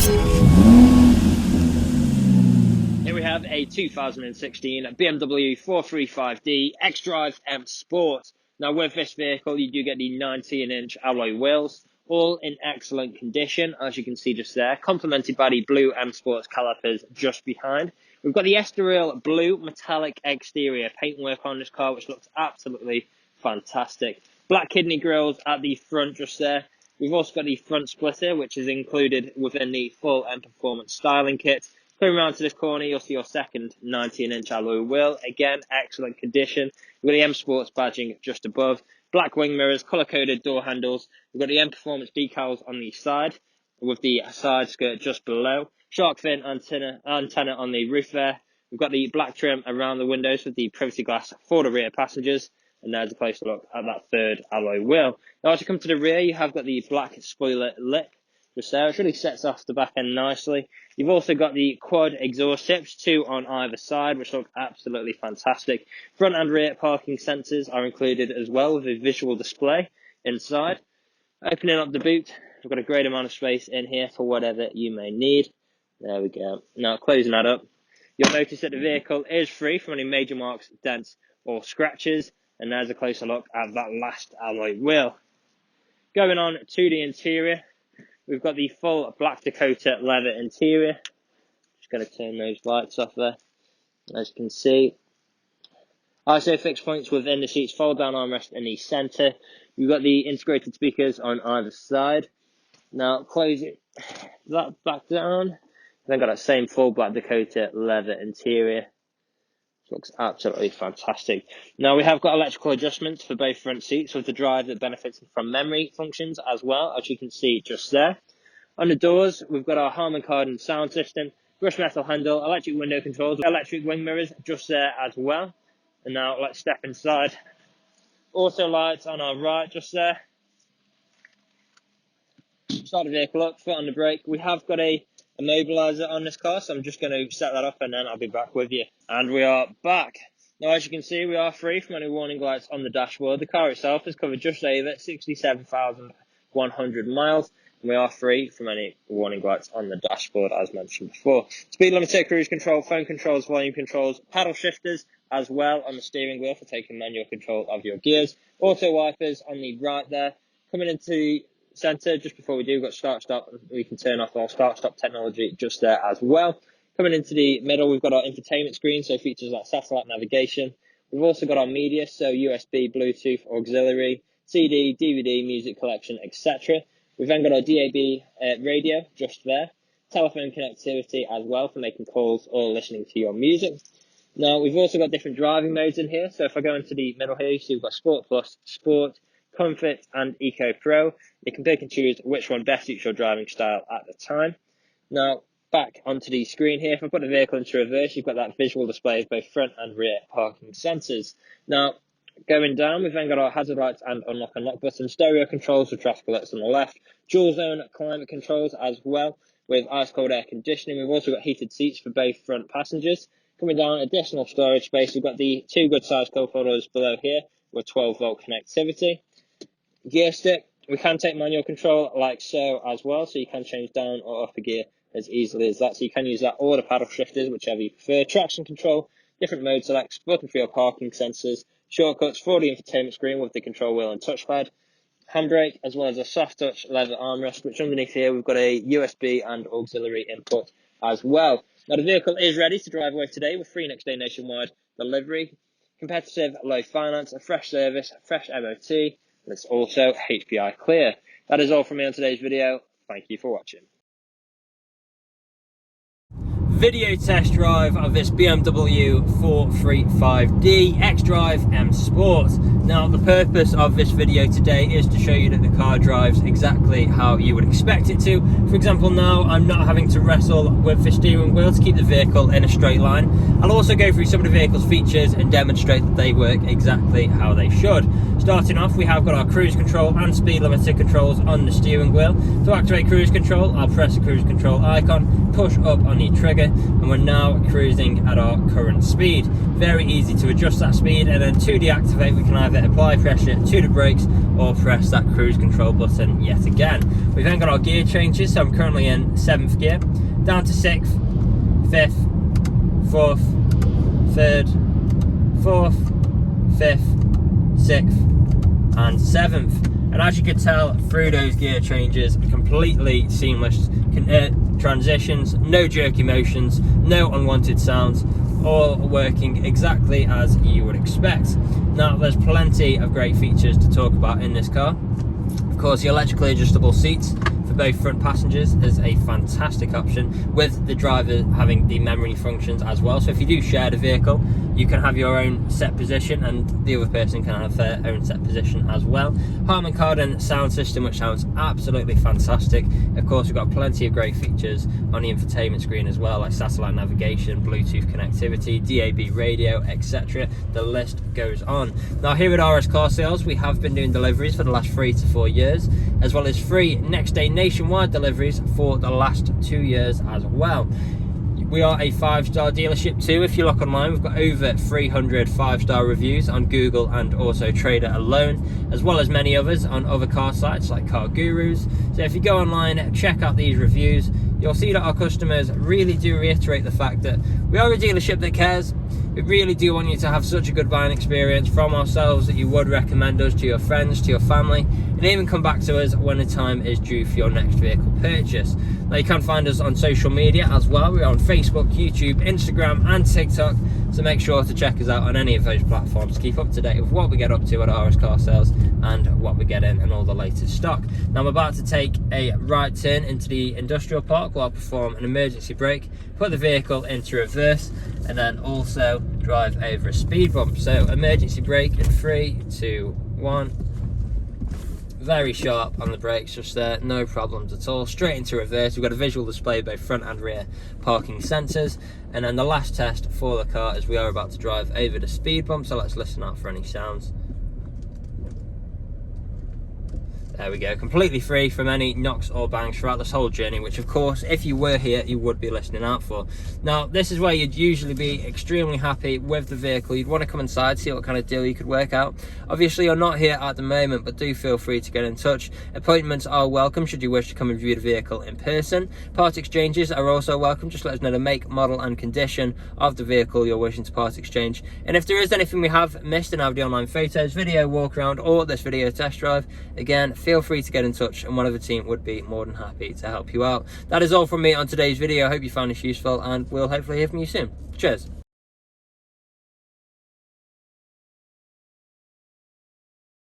Here we have a 2016 BMW 435D XDRIVE M Sport. Now with this vehicle you do get the 19-inch alloy wheels, all in excellent condition as you can see just there, complemented by the blue M Sports calipers just behind. We've got the Estoril blue metallic exterior paintwork on this car, which looks absolutely fantastic. Black kidney grills at the front just there. We've also got the front splitter, which is included within the full M Performance styling kit. Coming around to this corner, you'll see your second 19-inch alloy wheel. Again, excellent condition. We've got the M Sports badging just above. Black wing mirrors, colour-coded door handles. We've got the M Performance decals on the side, with the side skirt just below. Shark fin antenna on the roof there. We've got the black trim around the windows with the privacy glass for the rear passengers. And there's a closer look at that third alloy wheel. Now, as you come to the rear, you have got the black spoiler lip just there, which really sets off the back end nicely. You've also got the quad exhaust tips, 2 on either side, which look absolutely fantastic. Front and rear parking sensors are included as well, with a visual display inside. Opening up the boot, we've got a great amount of space in here for whatever you may need. There we go. Now, closing that up, you'll notice that the vehicle is free from any major marks, dents, or scratches. And there's a closer look at that last alloy wheel. Going on to the interior, we've got the full black Dakota leather interior. Just going to turn those lights off there. As you can see, ISO fixed points within the seats, fold down armrest in the centre. We've got the integrated speakers on either side. Now close it that back down. Then got that same full black Dakota leather interior. Looks absolutely fantastic. Now we have got electrical adjustments for both front seats with the drive that benefits from memory functions as well, as you can see just there. On the doors, we've got our Harman Kardon sound system, brushed metal handle, electric window controls, electric wing mirrors just there as well. And now let's step inside. Auto lights on our right just there. Start the vehicle up, foot on the brake. We have got a immobilizer on this car, so I'm just going to set that up and then I'll be back with you. And we are back. Now, as you can see, we are free from any warning lights on the dashboard. The car itself has covered just over 67,100 miles, and we are free from any warning lights on the dashboard, as mentioned before. Speed limiter, cruise control, phone controls, volume controls, paddle shifters as well on the steering wheel for taking manual control of your gears. Auto wipers on the right there. Coming into the centre, just before we do, we've got start stop. We can turn off our start stop technology just there as well. Coming into the middle, we've got our infotainment screen, so features like satellite navigation. We've also got our media, so USB, Bluetooth, auxiliary, CD, DVD, music collection, etc. We've then got our DAB radio just there. Telephone connectivity as well for making calls or listening to your music. Now, we've also got different driving modes in here. So if I go into the middle here, you see we've got Sport Plus, Sport, Comfort and Eco Pro. You can pick and choose which one best suits your driving style at the time. Now, back onto the screen here, if I put the vehicle into reverse, you've got that visual display of both front and rear parking sensors. Now, going down, we've then got our hazard lights and unlock and lock buttons, stereo controls for traffic alerts on the left, dual zone climate controls as well, with ice cold air conditioning. We've also got heated seats for both front passengers. Coming down, additional storage space, we've got the 2 good sized cup holders below here with 12 volt connectivity. Gear stick, we can take manual control like so as well, so you can change down or up a gear as easily as that. So you can use that or the paddle shifters, whichever you prefer. Traction control, different mode selects, button for your parking sensors, shortcuts for the infotainment screen with the control wheel and touchpad, handbrake, as well as a soft touch leather armrest, which underneath here we've got a USB and auxiliary input as well. Now the vehicle is ready to drive away today with free next day nationwide delivery, competitive low finance, a fresh service, fresh MOT, and it's also HPI clear. That is all from me on today's video. Thank you for watching. Video test drive of this BMW 435D XDRIVE M Sport. Now the purpose of this video today is to show you that the car drives exactly how you would expect it to. For example, now I'm not having to wrestle with the steering wheel to keep the vehicle in a straight line. I'll also go through some of the vehicle's features and demonstrate that they work exactly how they should. Starting off, we have got our cruise control and speed limiter controls on the steering wheel. To activate cruise control, I'll press the cruise control icon, push up on the trigger, and we're now cruising at our current speed. Very easy to adjust that speed, and then to deactivate, we can either apply pressure to the brakes or press that cruise control button yet again. We've then got our gear changes, so I'm currently in 7th gear, down to 6th, 5th, 4th, 3rd, 4th, 5th, 6th, and 7th. And as you can tell through those gear changes, completely seamless transitions, no jerky motions, no unwanted sounds, all working exactly as you would expect. Now, there's plenty of great features to talk about in this car. Of course, the electrically adjustable seats for both front passengers is a fantastic option, with the driver having the memory functions as well. So if you do share the vehicle, you can have your own set position and the other person can have their own set position as well. Harman Kardon sound system, which sounds absolutely fantastic. Of course, we've got plenty of great features on the infotainment screen as well, like satellite navigation, Bluetooth connectivity, DAB radio, etc. The list goes on. Now, here at RS Car Sales, we have been doing deliveries for the last 3 to 4 years, as well as free next day nationwide deliveries for the last 2 years as well. We are a 5-star dealership too. If you look online, we've got over 300 5-star reviews on Google and Autotrader alone, as well as many others on other car sites like Car Gurus. So if you go online, check out these reviews, you'll see that our customers really do reiterate the fact that we are a dealership that cares. We really do want you to have such a good buying experience from ourselves that you would recommend us to your friends, to your family, and even come back to us when the time is due for your next vehicle purchase. Now, you can find us on social media as well. We're on Facebook, YouTube, Instagram and TikTok, so make sure to check us out on any of those platforms to keep up to date with what we get up to at RS Car Sales and what we get in and all the latest stock. Now, I'm about to take a right turn into the industrial park where I'll perform an emergency brake, put the vehicle into reverse, and then also drive over a speed bump. So emergency brake in 3, 2, 1. Very sharp on the brakes just there, no problems at all. Straight into reverse. We've got a visual display of both front and rear parking sensors. And then the last test for the car is we are about to drive over the speed bump, so let's listen out for any sounds. There we go, completely free from any knocks or bangs throughout this whole journey, which of course, if you were here, you would be listening out for. Now, this is where you'd usually be extremely happy with the vehicle. You'd want to come inside, see what kind of deal you could work out. Obviously, you're not here at the moment, but do feel free to get in touch. Appointments are welcome should you wish to come and view the vehicle in person. Part exchanges are also welcome. Just let us know the make, model and condition of the vehicle you're wishing to part exchange. And if there is anything we have missed in our the online photos, video walk around, or this video test drive, again, feel free to get in touch and one of the team would be more than happy to help you out. That is all from me on today's video. I hope you found this useful and we'll hopefully hear from you soon. Cheers.